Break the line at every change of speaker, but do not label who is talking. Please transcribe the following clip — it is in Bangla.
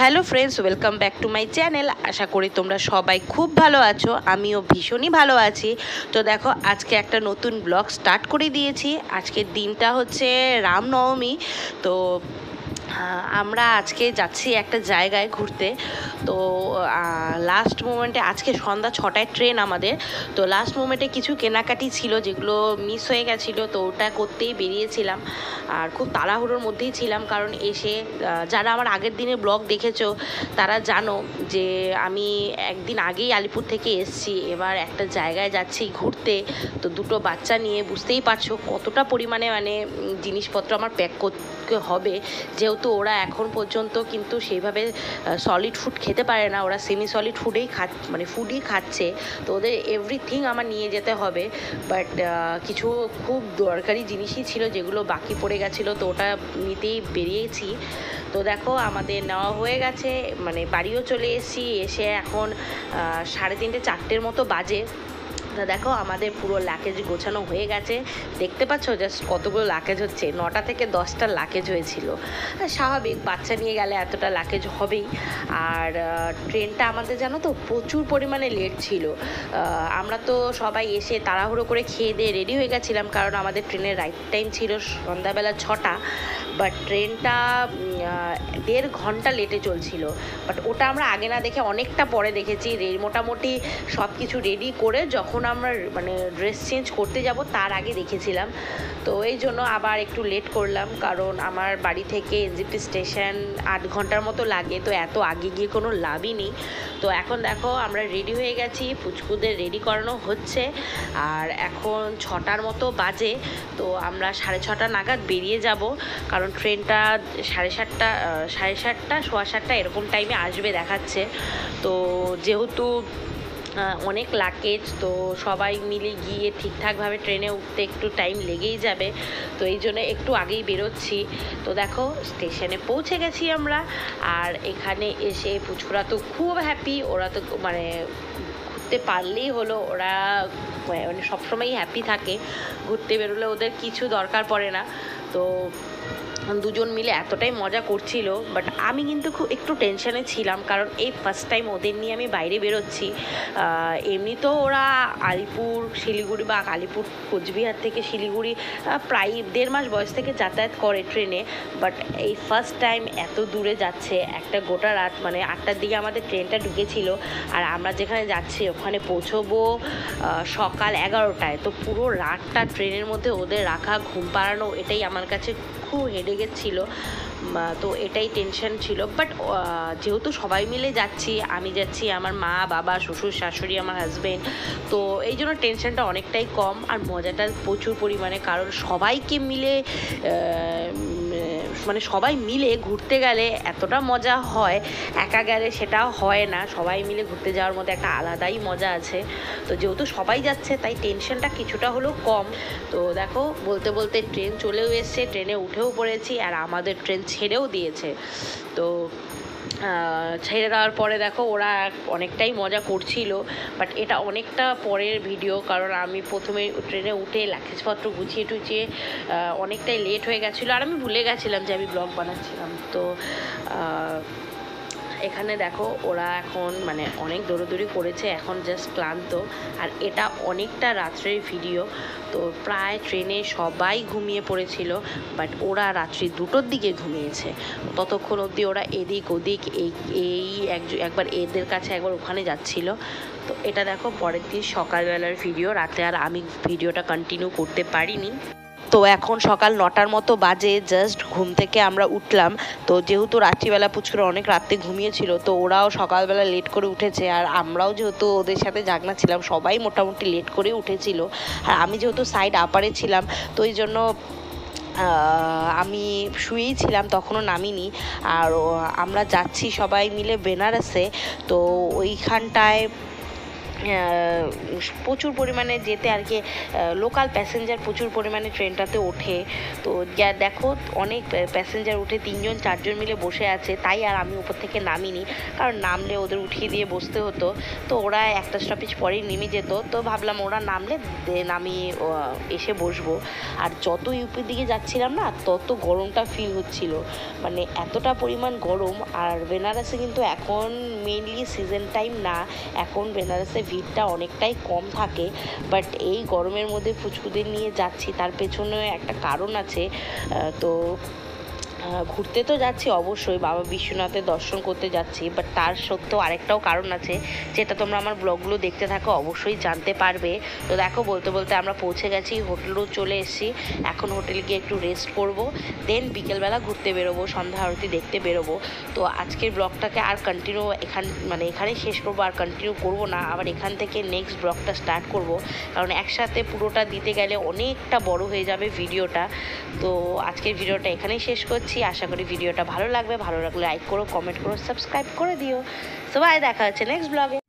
Hello friends, welcome back to my channel. আশা করি তোমরা সবাই খুব ভালো আছো, আমিও ভীষণই ভালো আছি। তো দেখো, আজকে একটা নতুন ব্লগ স্টার্ট করে দিয়েছি। আজকের দিনটা হচ্ছে রামনবমী। তো আমরা আজকে যাচ্ছি একটা জায়গায় ঘুরতে। তো লাস্ট মোমেন্টে আজকে সন্ধ্যা 6টায় ট্রেন আমাদের। তো লাস্ট মোমেন্টে কিছু কেনাকাটি ছিল যেগুলো মিস হয়ে গেছিলো, তো ওটা করতেই বেরিয়েছিলাম। আর খুব তাড়াহুড়োর মধ্যেই ছিলাম, কারণ এসে যারা আমার আগের দিনের ব্লগ দেখেছো তারা জানো যে আমি একদিন আগেই আলিপুর থেকে এসেছি। এবার একটা জায়গায় যাচ্ছি ঘুরতে, তো দুটো বাচ্চা নিয়ে বুঝতেই পারছো কতটা পরিমাণে জিনিসপত্র আমার প্যাক করতে হবে, যেহেতু ওরা এখন পর্যন্ত কিন্তু সেইভাবে সলিড ফুড খেতে পারে না, ওরা সেমি সলিড ফুডই খাচ্ছে। তো ওদের এভরিথিং আমার নিয়ে যেতে হবে। বাট কিছু খুব দরকারি জিনিসই ছিল যেগুলো বাকি পড়ে গেছিলো, তো ওটা নিতেই বেরিয়েছি। তো দেখো, আমাদের নেওয়া হয়ে গেছে, বাড়িও চলে এসেছি। এসে এখন 3:30 4টের মতো বাজে। তা দেখো, আমাদের পুরো লাকেজ গোছানো হয়ে গেছে। দেখতে পাচ্ছ জাস্ট কতগুলো লাকেজ হচ্ছে, 9টা থেকে 10টা লাকেজ হয়েছিল। স্বাভাবিক, বাচ্চা নিয়ে গেলে এতটা লাকেজ হবেই। আর ট্রেনটা আমাদের জানো তো প্রচুর পরিমাণে লেট ছিল। আমরা তো সবাই এসে তাড়াহুড়ো করে খেয়ে দিয়ে রেডি হয়ে গেছিলাম, কারণ আমাদের ট্রেনের রাইট টাইম ছিল সন্ধ্যাবেলা 6টা। বাট ট্রেনটা 1.5 ঘন্টা লেটে চলছিল। বাট ওটা আমরা আগে না দেখে অনেকটা পরে দেখেছি। মোটামুটি সব কিছু রেডি করে যখন আমরা ড্রেস চেঞ্জ করতে যাব তার আগে দেখেছিলাম। তো এই জন্য আবার একটু লেট করলাম, কারণ আমার বাড়ি থেকে এনজেপি স্টেশন 8 ঘন্টার মতো লাগে, তো এত আগে গিয়ে কোনো লাভই নেই। তো এখন দেখো, আমরা রেডি হয়ে গেছি, পুচকুদের রেডি করানো হচ্ছে। আর এখন 6টার মতো বাজে। তো আমরা 6:30 নাগাদ বেরিয়ে যাব, কারণ ট্রেনটা 7:30 7:15 এরকম টাইমে আসবে দেখাচ্ছে। তো যেহেতু অনেক লাকেজ, তো সবাই মিলে গিয়ে ঠিকঠাকভাবে ট্রেনে উঠতে একটু টাইম লেগেই যাবে। তো এই জন্য একটু আগেই বেরোচ্ছি। তো দেখো, স্টেশনে পৌঁছে গেছি আমরা। আর এখানে এসে পুচকুরা তো খুব হ্যাপি। ওরা তো ঘুরতে পারলেই হলো, ওরা সবসময়ই হ্যাপি থাকে। ঘুরতে বেরোলে ওদের কিছু দরকার পড়ে না। তো দুজন মিলে এতটাই মজা করছিল। বাট আমি কিন্তু একটু টেনশানে ছিলাম, কারণ এই ফার্স্ট টাইম ওদের নিয়ে আমি বাইরে বেরোচ্ছি। এমনি তো ওরা আলিপুর শিলিগুড়ি বা আলিপুর কোচবিহার থেকে শিলিগুড়ি প্রায় 1.5 মাস বয়স থেকে যাতায়াত করে ট্রেনে। বাট এই ফার্স্ট টাইম এত দূরে যাচ্ছে। একটা গোটা রাত, 8টার দিকে আমাদের ট্রেনটা ঢুকেছিল, আর আমরা যেখানে যাচ্ছি ওখানে পৌঁছবো সকাল 11টায়। তো পুরো রাতটা ট্রেনের মধ্যে ওদের রাখা, ঘুম পাড়ানো, এটাই আমার কাছে খুব হেডেকের ছিল। তো এটাই টেনশন ছিল। বাট যেহেতু সবাই মিলে যাচ্ছি, আমি যাচ্ছি, আমার মা বাবা শ্বশুর শাশুড়ি, আমার হাজব্যান্ড, তো এই জন্য টেনশনটা অনেকটাই কম। আর মজাটা প্রচুর পরিমাণে, কারণ সবাইকে মিলে সবাই মিলে ঘুরতে গেলে এতটা মজা হয়, একা গেলে সেটা হয় না। সবাই মিলে ঘুরতে যাওয়ার মধ্যে একটা আলাদাই মজা আছে। তো যেহেতু সবাই যাচ্ছে, তাই টেনশনটা কিছুটা হলেও কম। তো দেখো, বলতে বলতে ট্রেন চলেও এসছে, ট্রেনে উঠেও পড়েছি, আর আমাদের ট্রেন ছেড়েও দিয়েছে। তো ছেড়ে দেওয়ার পরে দেখো, ওরা অনেকটাই মজা করছিল। বাট এটা অনেকটা পরের ভিডিও, কারণ আমি প্রথমে ট্রেনে উঠে লাগেজপত্র গুছিয়ে টুছিয়ে অনেকটাই লেট হয়ে গেছিলো, আর আমি ভুলে গেছিলাম যে আমি ব্লগ বানাচ্ছিলাম। তো এখানে দেখো, ওরা এখন অনেক দৌড়োদৌড়ি করেছে, এখন জাস্ট ক্লান্ত। আর এটা অনেকটা রাত্রের ভিডিও। তো প্রায় ট্রেনে সবাই ঘুমিয়ে পড়েছিল, বাট ওরা রাত্রি 2টোর দিকে ঘুমিয়েছে। ততক্ষণ অবধি ওরা এদিক ওদিক একবার এদের কাছে একবার ওখানে যাচ্ছিল। তো এটা দেখো, পরের দিন সকালবেলার ভিডিও। রাতে আর আমি ভিডিওটা কন্টিনিউ করতে পারিনি। তো এখন সকাল 9টার মতো বাজে, জাস্ট ঘুম থেকে আমরা উঠলাম। তো যেহেতু রাত্রিবেলা পুচকুরা অনেক রাতে ঘুমিয়েছিল, তো ওরাও সকালবেলা লেট করে উঠেছে। আর আমরাও যেহেতু ওদের সাথে জাগনা ছিলাম, সবাই মোটামুটি লেট করে উঠেছিল। আর আমি যেহেতু সাইড আপারে ছিলাম, তো এই জন্য আমি শুয়েই ছিলাম, তখনও নামিনি। আর আমরা যাচ্ছি সবাই মিলে বেনারসে। তো ওইখানটায় প্রচুর পরিমাণে যেতে আর কি, লোকাল প্যাসেঞ্জার প্রচুর পরিমাণে ট্রেনটাতে ওঠে। তো যা দেখো অনেক প্যাসেঞ্জার উঠে 3জন 4জন মিলে বসে আছে, তাই আর আমি উপর থেকে নামিনি, কারণ নামলে ওদের উঠিয়ে দিয়ে বসতে হতো। তো ওরা একটা স্টপেজ পরেই নেমে যেত, তো ভাবলাম ওরা নামলে আমি এসে বসবো। আর যত ইউপির দিকে যাচ্ছিলাম না, তত গরমটা ফিল হচ্ছিল, মানে এতটা পরিমাণ গরম। আর বেনারসে কিন্তু এখন মেইনলি সিজন টাইম না, এখন বেনারসে ভিড়টা অনেকটাই কম থাকে। বাট এই গরমের মধ্যে ফুচকুদের নিয়ে যাচ্ছি, তার পেছনে একটা কারণ আছে। তো ঘুরতে তো যাচ্ছি অবশ্যই, বাবা বিশ্বনাথের দর্শন করতে যাচ্ছি, বাট তার সত্ত্বেও আরেকটাও কারণ আছে, যেটা তোমরা আমার ব্লগগুলো দেখতে থাকো অবশ্যই জানতে পারবে। তো দেখো বলতে বলতে আমরা পৌঁছে গেছি, হোটেলেও চলে এসেছি। এখন হোটেলে গিয়ে একটু রেস্ট করব, দেন বিকেলবেলা ঘুরতে বেরোবো, সন্ধ্যা আরতি দেখতে বেরোবো। তো আজকের ব্লগটাকে আর কন্টিনিউ এখানেই শেষ করবো, আর কন্টিনিউ করবো না, আবার এখান থেকে নেক্সট ব্লগটা স্টার্ট করব, কারণ একসাথে পুরোটা দিতে গেলে অনেকটা বড় হয়ে যাবে ভিডিওটা। তো আজকের ভিডিওটা এখানেই শেষ করছি। আশা করি ভিডিওটা ভালো লাগবে, ভালো লাগলে লাইক করো, কমেন্ট করো, সাবস্ক্রাইব করে দিও। সবাই দেখা হচ্ছে নেক্সট ব্লগে।